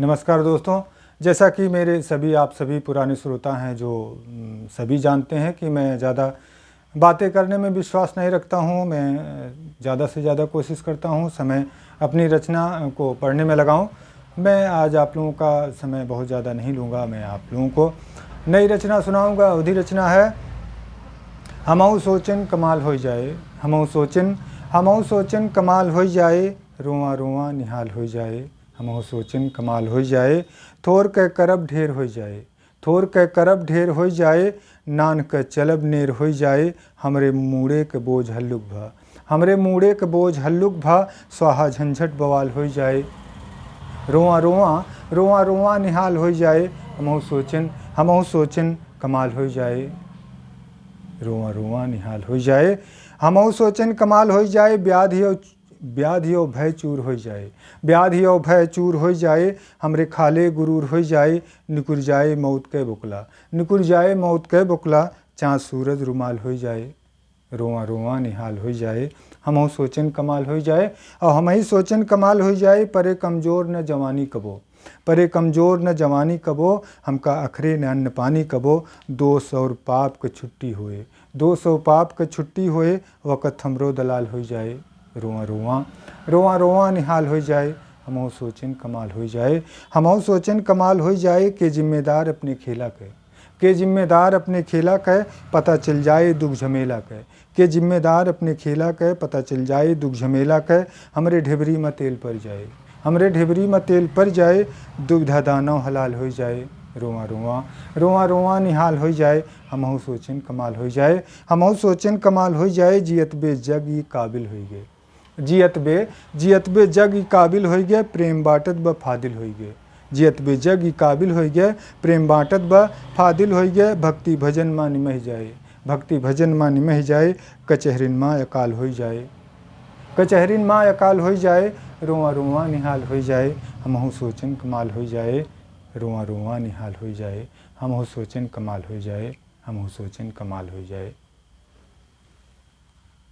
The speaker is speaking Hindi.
नमस्कार दोस्तों, जैसा कि मेरे आप सभी पुराने श्रोता हैं जो सभी जानते हैं कि मैं ज़्यादा बातें करने में विश्वास नहीं रखता हूँ। मैं ज़्यादा से ज़्यादा कोशिश करता हूँ समय अपनी रचना को पढ़ने में लगाऊँ। मैं आज आप लोगों का समय बहुत ज़्यादा नहीं लूँगा। मैं आप लोगों को नई रचना सुनाऊँगा। अवधी रचना है हमऊ सोचन कमाल हो जाए। हमऊ सोचन कमाल हो जाए, रोआ रोआ निहाल हो जाए। हमऊ सोचन कमाल हो जाए, थोर के करब ढेर हो जाए। थोर के करब ढेर हो जाए, नान के चलब नेर हो जाए। हमरे मूड़े के बोझ हल्लुक भा, हमरे मूड़े के बोझ हल्लुक भा, स्वाहा झंझट बवाल हो जाए। रोआ रोआ रोआ रोआ निहाल हो जाए। हमऊ सोचन कमाल हो जाए, रोआ रोआ निहाल हो जाए। हमऊ सोचन कमाल हो जाए, ब्याधियो भय चूर हो जाए। ब्याधियो भय चूर हो जाए, हमरे खाले गुरूर हो जाए। निकुर जाए मौत के बुकला, निकुर जाए मौत के बुकला, चाँद सूरज रुमाल हो जाए। रोआ रोआ निहाल हो जाए, हमऊ सोचन कमाल हो जाए। और हम ही सोचन कमाल हो जाए, परे कमज़ोर न जवानी कबो, परे कमज़ोर न जवानी कबो, हमका अखरे न अन्न पानी कबो। 200 पाप के छुट्टी होए, 200 पाप के छुट्टी होए, वक़्त हमरो दलाल हो जाए। रोआ रोआ रोआ रोआ निहाल हो जाए, हमऊ सोचन कमाल हो जाए। हमऊ सोचन कमाल हो जाए, के जिम्मेदार अपने खेला के जिम्मेदार अपने खेला के, पता चल जाए दुख झमेला के जिम्मेदार अपने खेला के, पता चल जाए दुख झमेला के। हमरे ढेबरी में तेल पर जाए, हमरे ढेबरी में तेल पर जाए, दुविधा दानव हलाल हो जाए। रोआ रोआ रोआ रोआ निहाल हो जाए, हमऊ सोचन कमाल हो जाए। हमऊ सोचन कमाल हो जाए, जियत बे जग ई काबिल हो गए। जियत बे जग ई काबिल हो गए, प्रेम बाटत ब फादिल हो गए। जियत बे जग ई काबिल हो गए, प्रेम बाटत ब फादिल हो गए। भक्ति भजन माँ निमह जाए, भक्ति भजन माँ निमह जाए, कचहरिन माँ अकाल हो जाए। कचहरिन माँ अकाल हो जाए, रोआ रोआ निहाल हो जाए। हमऊ सोचन कमाल हो जाए, रोआ रोआ निहाल हो जाए। हमऊ सोचन कमाल हो जाए, हमऊ सोचन कमाल हो जाए।